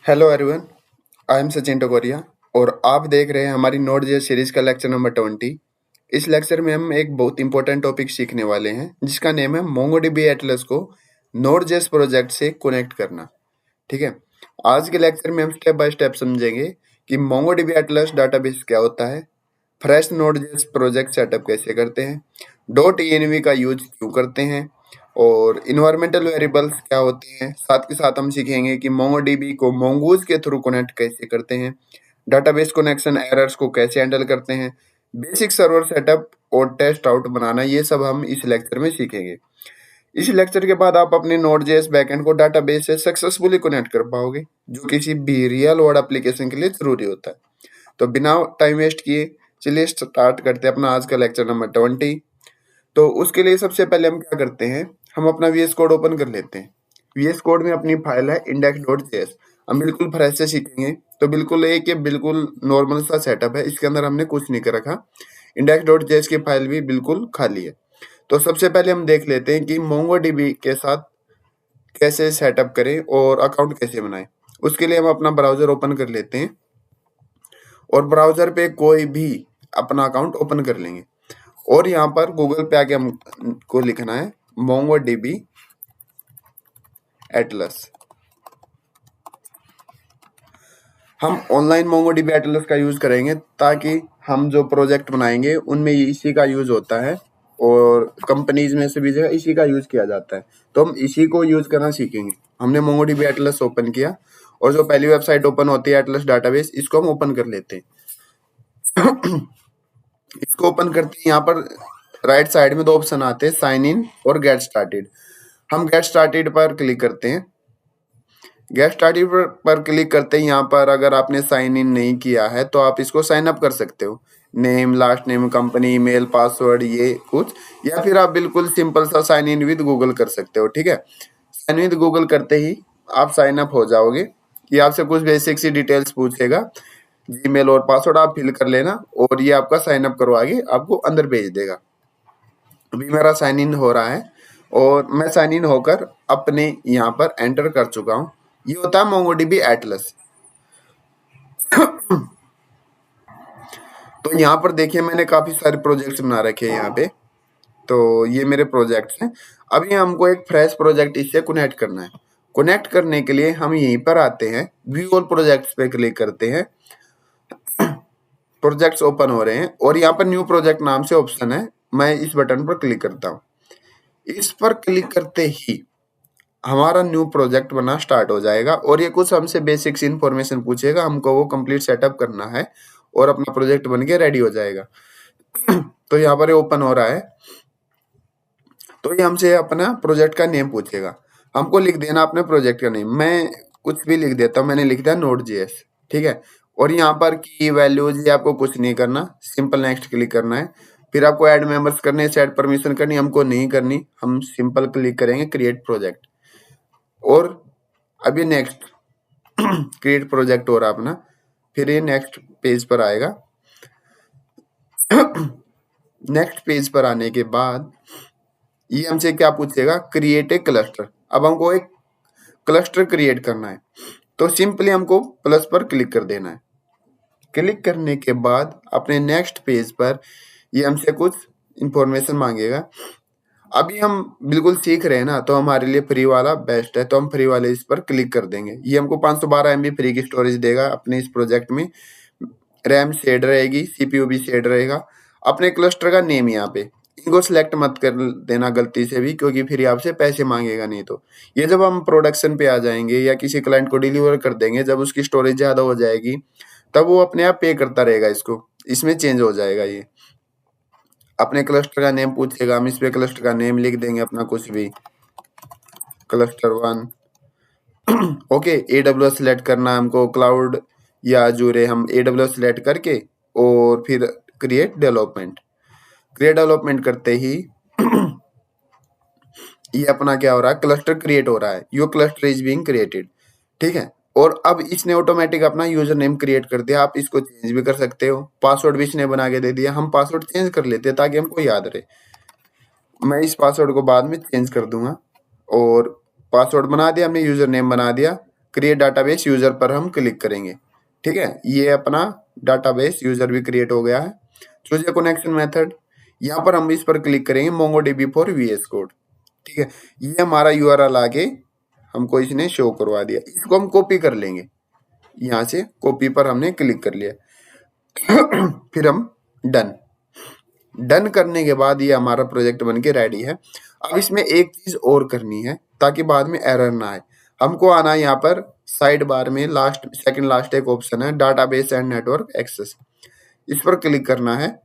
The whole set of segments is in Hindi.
Hello everyone, I am Sachin Takoria और आप देख रहे हैं हमारी नोट जेएस सीरीज का लेक्चर नंबर 20। इस लेक्चर में हम एक बहुत इंपॉर्टेंट टॉपिक सीखने वाले हैं जिसका नेम है मोंगोडीबी एटलस को नोट जेएस प्रोजेक्ट से कनेक्ट करना। ठीक है, आज के लेक्चर में हम स्टेप बाय स्टेप समझेंगे कि मोंगोडीबी एटलस डाटाबेस क्या होता है, fresh note JS project setup कैसे करते हैं, डॉट env का यूज क्यों करते हैं और इन्वायरमेंटल वेरिएबल्स क्या होते हैं। साथ के साथ हम सीखेंगे कि मोंगोडीबी को मोंगूज के थ्रू कनेक्ट कैसे करते हैं, डाटाबेस कनेक्शन एरर्स को कैसे हैंडल करते हैं, बेसिक सर्वर सेटअप और टेस्ट आउट बनाना, ये सब हम इस लेक्चर में सीखेंगे। इस लेक्चर के बाद आप अपने नोड जेएस बैकएंड को डाटाबेस से सक्सेसफुली कनेक्ट कर पाओगे, जो किसी भी रियल वर्ल्ड एप्लीकेशन के लिए जरूरी होता है। तो बिना टाइम वेस्ट किए चलिए स्टार्ट करते हैं अपना आज का लेक्चर नंबर 20। तो उसके लिए सबसे पहले हम क्या करते हैं, हम अपना वीएस कोड ओपन कर लेते हैं। वीएस कोड में अपनी फाइल है index.js। हम बिल्कुल फ्रेश से सीखेंगे, तो बिल्कुल एक ये बिल्कुल नॉर्मल सा सेटअप है, इसके अंदर हमने कुछ नहीं कर रखा। index.js की फाइल भी बिल्कुल खाली है। तो सबसे पहले हम देख लेते हैं कि मोंगोडीबी के साथ कैसे सेटअप करें और अकाउंट कैसे बनाएं। उसके लिए हम अपना ब्राउजर ओपन कर लेते हैं और ब्राउजर पे कोई भी अपना अकाउंट ओपन कर लेंगे और यहाँ पर गूगल पे आके हमको लिखना है मोंगोडीबी एटलस। हम ऑनलाइन मोंगोडीबी एटलस का यूज करेंगे ताकि हम जो प्रोजेक्ट बनाएंगे उनमें इसी का यूज होता है और कंपनीज में से भी जो है इसी का यूज किया जाता है, तो हम इसी को यूज करना सीखेंगे। हमने मोंगोडीबी एटलस ओपन किया और जो पहली वेबसाइट ओपन होती है एटलस डाटाबेस, इसको हम ओपन कर लेते हैं। इसको ओपन करते हैं, यहाँ पर राइट साइड में दो ऑप्शन आते हैं, साइन इन और गेट स्टार्टेड। हम गेट स्टार्टेड पर क्लिक करते हैं। गेट स्टार्टेड पर क्लिक करते हैं, यहाँ पर अगर आपने साइन इन नहीं किया है तो आप इसको साइन अप कर सकते हो। Name, last name, company, email, password, ये कुछ, या फिर आप बिल्कुल सिंपल सा साइन इन विद गूगल कर सकते हो। ठीक है, साइन विद गूगल करते ही आप साइन अप हो जाओगे। ये आपसे कुछ बेसिक सी डिटेल्स पूछेगा, जीमेल और पासवर्ड आप फिल कर लेना और ये आपका साइन अप करवा के आपको अंदर भेज देगा। अभी मेरा साइन इन हो रहा है और मैं साइन इन होकर अपने यहाँ पर एंटर कर चुका हूँ। ये होता है मोंगोडीबी एटलस। तो यहाँ पर देखिए मैंने काफी सारे प्रोजेक्ट्स बना रखे हैं यहाँ पे, तो ये मेरे प्रोजेक्ट्स हैं। अभी हमको एक फ्रेश प्रोजेक्ट इससे कनेक्ट करना है। कनेक्ट करने के लिए हम यहीं पर आते हैं, व्यू ऑल प्रोजेक्ट्स पे क्लिक करते हैं। प्रोजेक्ट्स ओपन हो रहे हैं और यहाँ पर न्यू प्रोजेक्ट नाम से ऑप्शन है, मैं इस बटन पर क्लिक करता हूँ। इस पर क्लिक करते ही हमारा न्यू प्रोजेक्ट बनना स्टार्ट हो जाएगा और ये कुछ हमसे बेसिक्स इन्फॉर्मेशन पूछेगा, हमको वो कंप्लीट सेटअप करना है और अपना प्रोजेक्ट बन के रेडी हो जाएगा। तो यहाँ पर ओपन हो रहा है, तो ये हमसे अपना प्रोजेक्ट का नेम पूछेगा, हमको लिख देना अपने प्रोजेक्ट का नेम। मैं कुछ भी लिख देता हूँ, मैंने लिख दिया नोड जेएस। ठीक है, और यहाँ पर की वैल्यूज ये आपको कुछ नहीं करना, सिंपल नेक्स्ट क्लिक करना है। फिर आपको ऐड मेंबर्स करने, सेट परमिशन करनी, हमको नहीं करनी, हम सिंपल क्लिक करेंगे क्रिएट प्रोजेक्ट और अभी नेक्स्ट क्रिएट प्रोजेक्ट हो रहा अपना। फिर ये नेक्स्ट पेज पर आएगा। नेक्स्ट पेज पर आने के बाद ये हमसे क्या पूछेगा, क्रिएट ए क्लस्टर। अब हमको एक क्लस्टर क्रिएट करना है, तो सिंपली हमको प्लस पर क्लिक कर देना है। क्लिक करने के बाद अपने नेक्स्ट पेज पर ये हमसे कुछ इंफॉर्मेशन मांगेगा। अभी हम बिल्कुल सीख रहे हैं ना, तो हमारे लिए फ्री वाला बेस्ट है, तो हम फ्री वाले इस पर क्लिक कर देंगे। ये हमको 512 MB फ्री की स्टोरेज देगा अपने इस प्रोजेक्ट में। रैम शेड रहेगी, सीपीयू भी शेड रहेगा। अपने क्लस्टर का नेम यहाँ पे इनको सिलेक्ट मत कर देना गलती से भी, क्योंकि फिर आपसे पैसे मांगेगा नहीं। तो ये जब हम प्रोडक्शन पे आ जाएंगे या किसी क्लाइंट को डिलीवर कर देंगे, जब उसकी स्टोरेज ज्यादा हो जाएगी तब वो अपने आप पे करता रहेगा, इसको इसमें चेंज हो जाएगा। ये अपने क्लस्टर का नेम पूछेगा, हम इस पे क्लस्टर का नेम लिख देंगे अपना कुछ भी, क्लस्टर 1। ओके, AWS सिलेक्ट करना है हमको, क्लाउड या अजूरे, हम AWS सिलेक्ट करके और फिर क्रिएट डेवलपमेंट। क्रिएट डेवलपमेंट करते ही ये अपना क्या हो रहा है, क्लस्टर क्रिएट हो रहा है। Your cluster is being created. ठीक है, और अब इसने ऑटोमेटिक अपना यूजर नेम क्रिएट कर दिया, आप इसको चेंज भी कर सकते हो। पासवर्ड भी इसने बना के दे दिया, हम पासवर्ड चेंज कर लेते हैं ताकि हमको याद रहे। मैं इस पासवर्ड को बाद में चेंज कर दूंगा और पासवर्ड बना दिया हमने, यूजर नेम बना दिया। क्रिएट डाटाबेस यूजर पर हम क्लिक करेंगे। ठीक है, ये अपना डाटाबेस यूजर भी क्रिएट हो गया है। चूज ए कनेक्शन मेथड, यहाँ पर हम इस पर क्लिक करेंगे MongoDB फॉर VS कोड। ठीक है, ये हमारा URL आगे हमको इसने शो करवा दिया। इसको हम कॉपी कर लेंगे, यहाँ से कॉपी पर हमने क्लिक कर लिया। फिर हम डन करने के बाद ये हमारा प्रोजेक्ट बनके रेडी है। अब इसमें एक चीज और करनी है ताकि बाद में एरर ना आए। हमको आना है यहाँ पर साइड बार में लास्ट सेकंड लास्ट एक ऑप्शन है डाटाबेस एंड नेटवर्क एक्सेस, इस पर क्लिक करना है।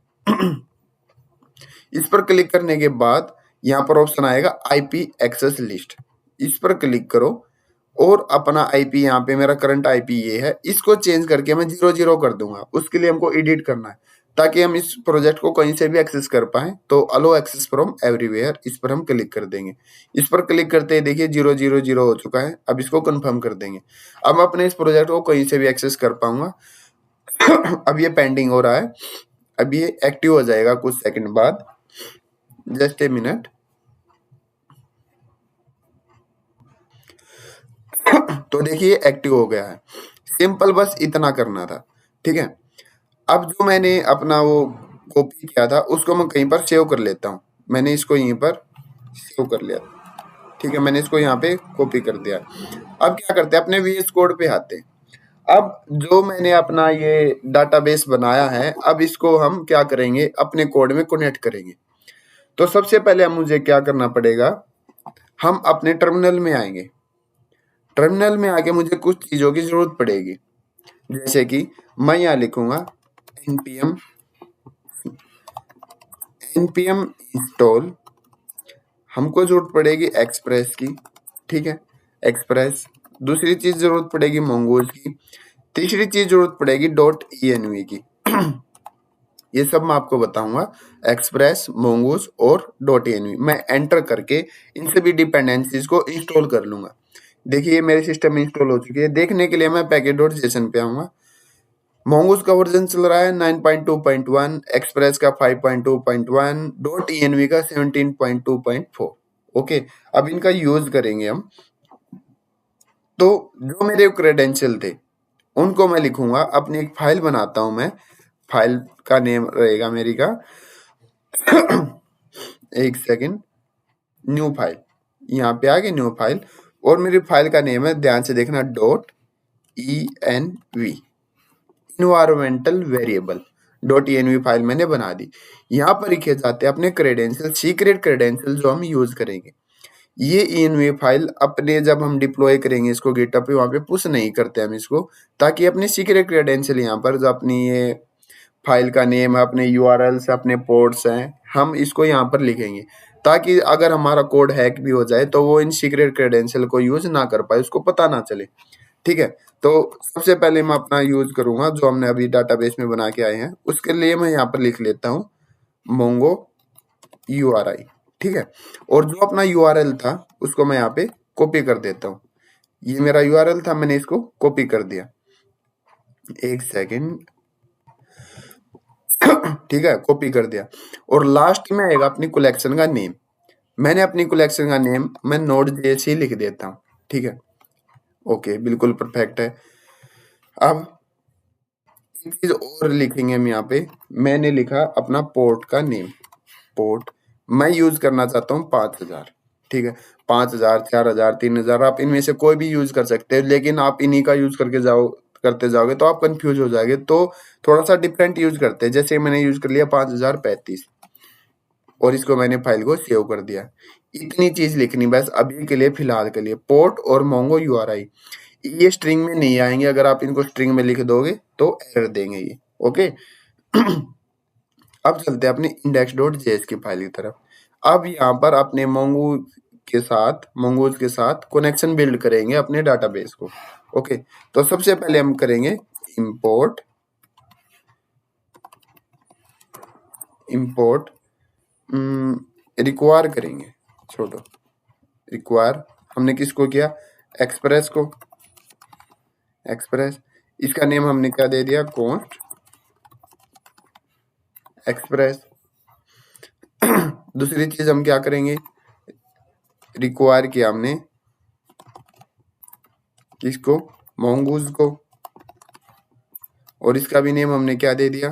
इस पर क्लिक करने के बाद यहाँ पर ऑप्शन आएगा IP एक्सेस लिस्ट, इस पर क्लिक करो और अपना IP, यहाँ पे मेरा करंट IP ये है, इसको चेंज करके मैं 00 कर दूंगा। उसके लिए हमको एडिट करना है ताकि हम इस प्रोजेक्ट को कहीं से भी एक्सेस कर पाए। तो अलो एक्सेस फ्रॉम एवरीवेयर, इस पर हम क्लिक कर देंगे। इस पर क्लिक करते ही देखिए 000 हो चुका है। अब इसको कंफर्म कर देंगे। अब मैं अपने इस प्रोजेक्ट को कहीं से भी एक्सेस कर पाऊंगा। अब ये पेंडिंग हो रहा है, अब ये एक्टिव हो जाएगा कुछ सेकंड बाद, जस्ट ए मिनट। तो देखिए एक्टिव हो गया है। सिंपल, बस इतना करना था। ठीक है, अब जो मैंने अपना वो कॉपी किया था उसको मैं कहीं पर सेव कर लेता हूँ। मैंने इसको यहीं पर सेव कर लिया। ठीक है, मैंने इसको यहाँ पे कॉपी कर दिया। अब क्या करते हैं, अपने VS कोड पे आते हैं। अब जो मैंने अपना ये डाटाबेस बनाया है, अब इसको हम क्या करेंगे, अपने कोड में कनेक्ट करेंगे। तो सबसे पहले मुझे क्या करना पड़ेगा, हम अपने टर्मिनल में आएंगे। टर्मिनल में आके मुझे कुछ चीजों की जरूरत पड़ेगी, जैसे कि मैं यहाँ लिखूंगा npm इंस्टॉल। हमको जरूरत पड़ेगी एक्सप्रेस की। ठीक है, एक्सप्रेस। दूसरी चीज जरूरत पड़ेगी मोंगोज की। तीसरी चीज जरूरत पड़ेगी .env की। ये सब मैं आपको बताऊंगा, एक्सप्रेस, मोंगोज और .env। मैं एंटर करके इन सभी डिपेंडेंसीज को इंस्टॉल कर लूंगा। देखिए मेरे सिस्टम में इंस्टॉल हो चुकी है। देखने के लिए मैं package.json पे आऊंगा। मोंगोज का वर्जन चल रहा है 9.2.1, एक्सप्रेस का 5.2.1, .env का 17.2.4। ओके, अब इनका यूज करेंगे हम। तो जो मेरे क्रेडेंशियल थे उनको मैं लिखूंगा, अपनी एक फाइल बनाता हूं मैं। फाइल का नेम रहेगा मेरी का एक सेकंड, न्यू फाइल। यहाँ पे आ गई न्यू फाइल, और मेरी फाइल का नेम है, ध्यान से देखना, .env, environmental variable. .env file मैंने बना दी। यहाँ पर लिखे जाते हैं अपने क्रेडेंशियल, सीक्रेट क्रेडेंशियल जो हम यूज करेंगे। ये env फाइल अपने जब हम डिप्लॉय करेंगे इसको गिटहब पे, वहां पे पुश नहीं करते हम इसको, ताकि अपने सीक्रेट क्रेडेंशियल यहाँ पर जो अपनी ये फाइल का नेम है, अपने URLs, अपने पोर्ट्स हैं, हम इसको यहाँ पर लिखेंगे, ताकि अगर हमारा कोड हैक भी हो जाए तो वो इन सीक्रेट क्रेडेंशियल को यूज ना कर पाए, उसको पता ना चले। ठीक है, तो सबसे पहले मैं अपना यूज करूंगा जो हमने अभी डाटाबेस में बना के आए हैं। उसके लिए मैं यहाँ पर लिख लेता हूँ मोंगो URI। ठीक है, और जो अपना URL था उसको मैं यहाँ पे कॉपी कर देता हूँ। ये मेरा URL था, मैंने इसको कॉपी कर दिया। एक सेकेंड। ठीक है, कॉपी कर दिया। और लास्ट में आएगा अपनी कलेक्शन का नेम। मैंने अपनी कलेक्शन का नेम मैं Node.js ही लिख देता हूँ। ठीक है, ओके, बिल्कुल परफेक्ट है। अब एक चीज और लिखेंगे हम यहाँ पे। मैंने लिखा अपना पोर्ट का नेम। पोर्ट मैं यूज करना चाहता हूँ 5000। ठीक है, 5000, 4000, 3000, आप इनमें से कोई भी यूज कर सकते हैं, लेकिन आप इन्हीं का यूज करते जाओगे तो आप कंफ्यूज हो जाओगे। तो थोड़ा सा डिफरेंट यूज करते हैं। जैसे मैंने यूज कर लिया 5035, और इसको मैंने फाइल को सेव कर दिया। इतनी चीज लिखनी बस अभी के लिए, फिलहाल के लिए। पोर्ट और मोंगो URI ये स्ट्रिंग में नहीं आएंगे। अगर आप इनको स्ट्रिंग में लिख दोगे तो एरर देंगे ये। ओके। अब चलते हैं अपने index.js की फाइल की तरफ। अब यहाँ पर अपने मोंगोज के साथ कनेक्शन बिल्ड करेंगे अपने डाटाबेस को। ओके, तो सबसे पहले हम करेंगे इंपोर्ट रिक्वायर करेंगे। छोड़ो, रिक्वायर हमने किसको किया, एक्सप्रेस को। एक्सप्रेस, इसका नेम हमने क्या दे दिया, कॉन्स्ट एक्सप्रेस। दूसरी चीज हम क्या करेंगे, रिक्वायर किया हमने किसको, mongoose को, और इसका भी नेम हमने क्या दे दिया,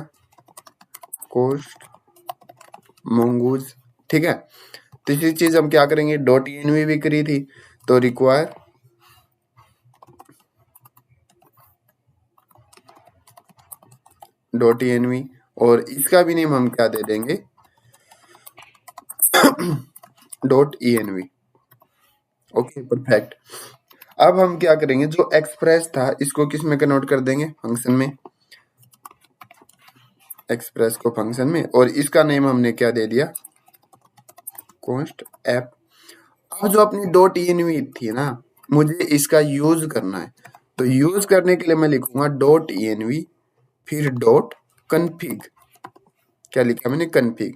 कोस्ट mongoose। ठीक है, तीसरी चीज हम क्या करेंगे, डॉट env भी करी थी, तो रिक्वायर डॉट env, और इसका भी नेम हम क्या दे देंगे, डॉट env। Okay perfect. अब हम क्या करेंगे, जो एक्सप्रेस था इसको किस में कन्वर्ट कर देंगे, फंक्शन में, एक्सप्रेस को फंक्शन में, और इसका नेम हमने क्या दे दिया, कॉन्स्ट ऐप। अब जो अपनी डॉट env थी ना, मुझे इसका यूज करना है, तो यूज करने के लिए मैं लिखूंगा डॉट env फिर डॉट कन्फिग। क्या लिखा मैंने, कन्फिग।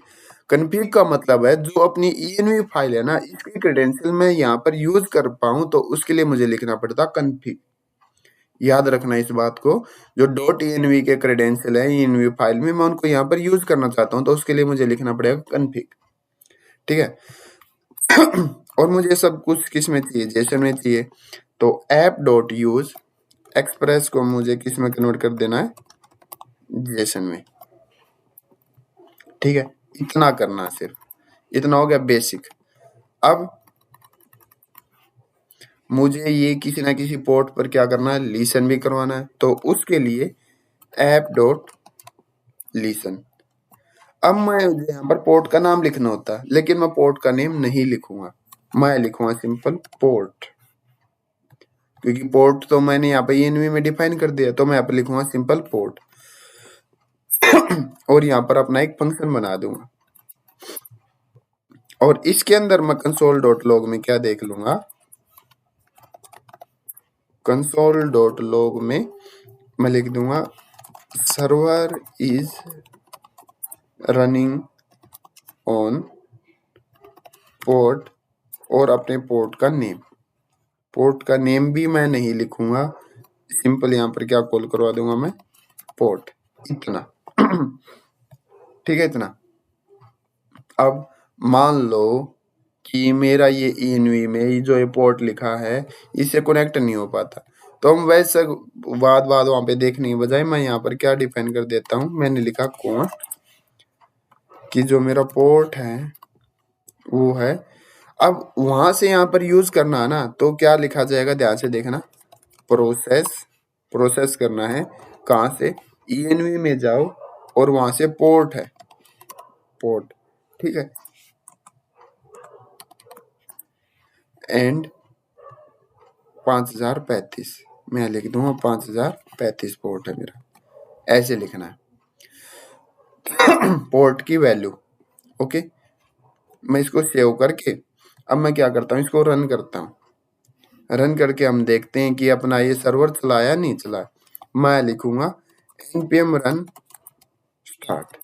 कन्फिग का मतलब है जो अपनी env फाइल है ना, इसकी क्रेडेंशियल मैं यहाँ पर यूज कर पाऊं तो उसके लिए मुझे लिखना पड़ता कन्फिग। याद रखना इस बात को, जो डॉट env के क्रेडेंशियल है env फाइल में, मैं उनको यहाँ पर यूज करना चाहता हूँ तो उसके लिए मुझे लिखना पड़ेगा कन्फिग। ठीक है। और मुझे सब कुछ किस में चाहिए, जेसन में चाहिए, तो ऐप डॉट यूज एक्सप्रेस को मुझे किस में कन्वर्ट कर देना है, जेसन में। ठीक है, इतना करना है, सिर्फ इतना हो गया बेसिक। अब मुझे ये किसी ना किसी पोर्ट पर क्या करना है, लिसन भी करवाना है, तो उसके लिए ऐप डॉट लिसन। अब मैं यहाँ पर पोर्ट का नाम लिखना होता है, लेकिन मैं पोर्ट का नेम नहीं लिखूंगा, मैं लिखूंगा सिंपल पोर्ट, क्योंकि पोर्ट तो मैंने यहाँ पे env में डिफाइन कर दिया, तो मैं यहाँ पर लिखूंगा सिंपल पोर्ट। और यहाँ पर अपना एक फंक्शन बना दूंगा, और इसके अंदर मैं कंसोल डॉट लॉग में क्या देख लूंगा, कंसोल डॉट लॉग में मैं लिख दूंगा server is running on port, और अपने पोर्ट का नेम, पोर्ट का नेम भी मैं नहीं लिखूंगा, सिंपल यहाँ पर क्या कॉल करवा दूंगा मैं, पोर्ट। इतना। ठीक है, इतना। अब मान लो कि मेरा ये env में जो ये पोर्ट लिखा है इससे कनेक्ट नहीं हो पाता, तो हम वैसे वाद वहां पे देखने के बजाय मैं यहाँ पर क्या डिफाइन कर देता हूँ, मैंने लिखा कॉन्स्ट कि जो मेरा पोर्ट है वो है। अब वहां से यहाँ पर यूज करना है ना, तो क्या लिखा जाएगा, ध्यान से देखना, प्रोसेस करना है, कहाँ से, env में जाओ और वहां से पोर्ट है, पोर्ट। ठीक है, एंड 5035 मैं लिख दूंगा, 5035 पोर्ट है मेरा, ऐसे लिखना है पोर्ट की वैल्यू। ओके, मैं इसको सेव करके अब मैं क्या करता हूँ, इसको रन करता हूँ। रन करके हम देखते हैं कि अपना ये सर्वर चला या नहीं चला। मैं लिखूंगा npm रन स्टार्ट,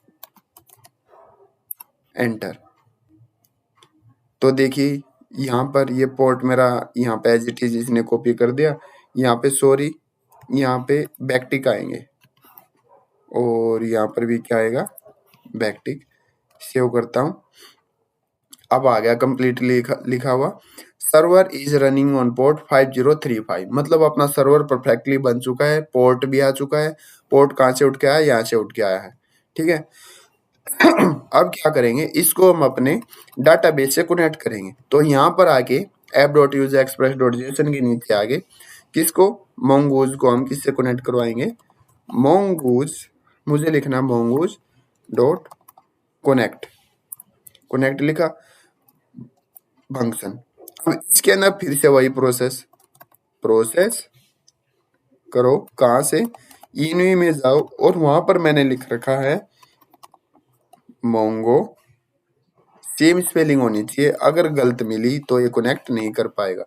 एंटर। तो देखिए यहाँ पर ये पोर्ट मेरा यहाँ पे एज इट इज इसने कॉपी कर दिया, यहाँ पे सॉरी, यहाँ पे बैकटिक आएंगे, और यहाँ पर भी क्या आएगा, बैकटिक। सेव करता हूँ, अब आ गया कंप्लीटली लिखा हुआ, server is running on port 5035, मतलब अपना सर्वर परफेक्टली बन चुका है, पोर्ट भी आ चुका है। पोर्ट कहाँ से उठ के आया, यहाँ से उठ के आया है। ठीक है। अब क्या करेंगे, इसको हम अपने डाटाबेस से कनेक्ट करेंगे, तो यहाँ पर आके app dot use express dot JSON के नीचे आगे किसको, mongoose को हम किससे कनेक्ट करवाएंगे, mongoose, मुझे लिखना mongoose डॉट कनेक्ट, कनेक्ट लिखा, फंक्शन। अब इसके अंदर फिर से वही प्रोसेस करो, कहाँ से, env में जाओ, और वहां पर मैंने लिख रखा है मोंगो, सेम स्पेलिंग होनी चाहिए, अगर गलत मिली तो ये कनेक्ट नहीं कर पाएगा।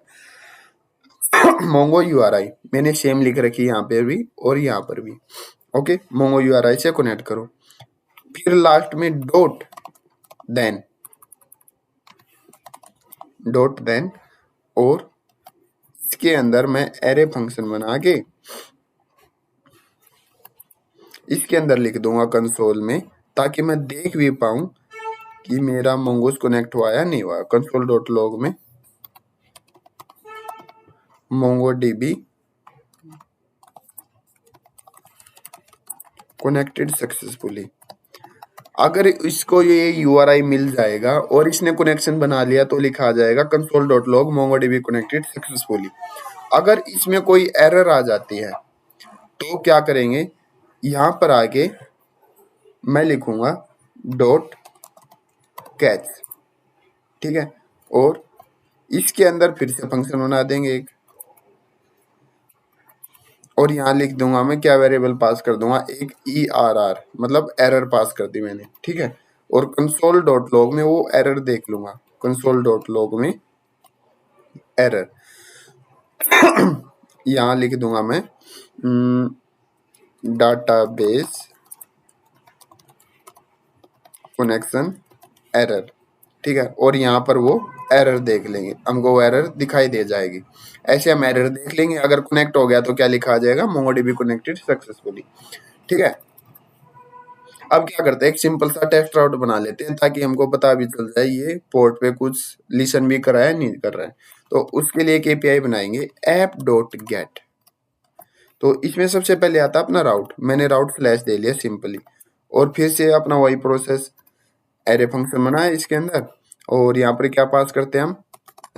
मोंगो URI मैंने सेम लिख रखी है यहाँ पे भी और यहाँ पर भी। ओके, मोंगो URI से कनेक्ट करो, फिर लास्ट में डॉट देन, और इसके अंदर मैं एरे फंक्शन बना के इसके अंदर लिख दूंगा कंसोल में, ताकि मैं देख भी पाऊं कि मेरा mongoose कनेक्ट हुआ या नहीं हुआ। कंसोल डॉट लॉग में MongoDB कनेक्टेड सक्सेसफुली। अगर इसको ये URI मिल जाएगा और इसने कनेक्शन बना लिया तो लिखा आ जाएगा console.log MongoDB connected successfully। अगर इसमें कोई एरर आ जाती है तो क्या करेंगे, यहाँ पर आके मैं लिखूंगा डॉट कैच, ठीक है, और इसके अंदर फिर से फंक्शन बना देंगे एक, और यहाँ लिख दूंगा मैं क्या वेरिएबल पास कर दूंगा एक ERR, मतलब एरर पास कर दी मैंने, ठीक है। और कंसोल डॉट लॉग में वो एरर देख लूंगा, कंसोल डॉट लॉग में एरर यहाँ लिख दूंगा मैं डाटाबेस कनेक्शन एरर, ठीक है, और यहाँ पर वो एरर देख लेंगे, हमको वो एरर दिखाई दे जाएगी। ऐसे हम एरर देख लेंगे, अगर कनेक्ट हो गया तो क्या लिखा आ जाएगा MongoDB कनेक्टेड सक्सेसफुली, ठीक है। अब क्या करते हैं, एक सिंपल सा टेस्ट राउट बना लेते हैं ताकि हमको पता भी चल जाए ये पोर्ट पे कुछ लिसन भी कर रहा है नहीं कर रहा है। तो उसके लिए एक API बनाएंगे app.get। तो इसमें सबसे पहले आता है अपना राउट, मैंने राउट स्लैश दे लिया सिंपली, और फिर से अपना वही प्रोसेस एरे फंक्शन बना है इसके अंदर, और यहाँ पर क्या पास करते हैं हम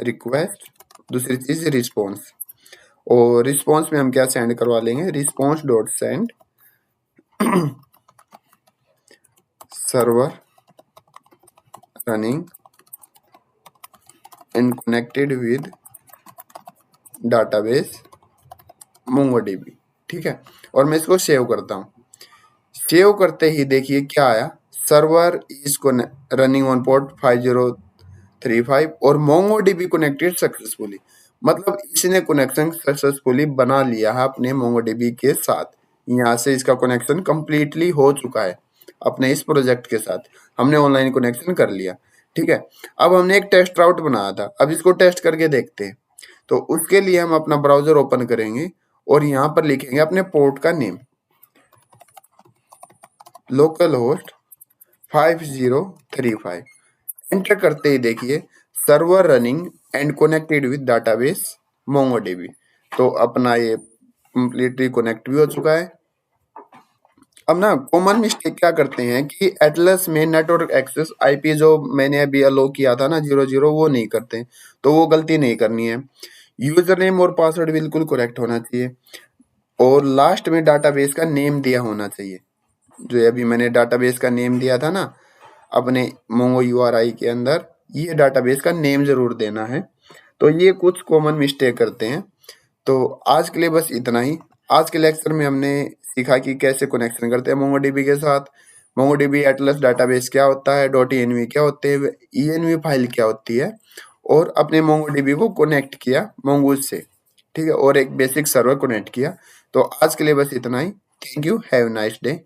रिक्वेस्ट, दूसरी चीज रिस्पॉन्स, और रिस्पॉन्स में हम क्या सेंड करवा लेंगे response dot send server running and connected with database MongoDB, ठीक है। और मैं इसको सेव करता हूँ, सेव करते ही देखिए क्या आया, server is running on port 5035 और MongoDB कनेक्टेड सक्सेसफुली, मतलब इसने कनेक्शन सक्सेसफुली बना लिया है अपने MongoDB के साथ। यहाँ से इसका कनेक्शन कंप्लीटली हो चुका है अपने इस प्रोजेक्ट के साथ, हमने ऑनलाइन कनेक्शन कर लिया, ठीक है। अब हमने एक टेस्ट राउट बनाया था, अब इसको टेस्ट करके देखते हैं। तो उसके लिए हम अपना ब्राउजर ओपन करेंगे और यहाँ पर लिखेंगे अपने पोर्ट का नेम लोकल होस्ट 5035, एंटर करते ही देखिए server running and connected with database MongoDB। तो अपना ये कंप्लीटली कनेक्ट भी हो चुका है। अब ना कॉमन मिस्टेक क्या करते हैं कि एटलस में नेटवर्क एक्सेस IP जो मैंने अभी अलो किया था ना 00, वो नहीं करते, तो वो गलती नहीं करनी है। यूजर नेम और पासवर्ड बिल्कुल करेक्ट होना चाहिए, और लास्ट में डाटाबेस का नेम दिया होना चाहिए, जो अभी मैंने डाटाबेस का नेम दिया था ना अपने Mongo URI के अंदर, ये डाटाबेस का नेम जरूर देना है। तो ये कुछ कॉमन मिस्टेक करते हैं। तो आज के लिए बस इतना ही। आज के लेक्चर में हमने सीखा कि कैसे कनेक्शन करते हैं MongoDB के साथ, MongoDB एटलस डाटाबेस क्या होता है, .env क्या होते हैं, env फाइल क्या होती है, और अपने MongoDB को कनेक्ट किया Mongoose से, ठीक है, और एक बेसिक सर्वर कनेक्ट किया। तो आज के लिए बस इतना ही। Thank you, have nice day.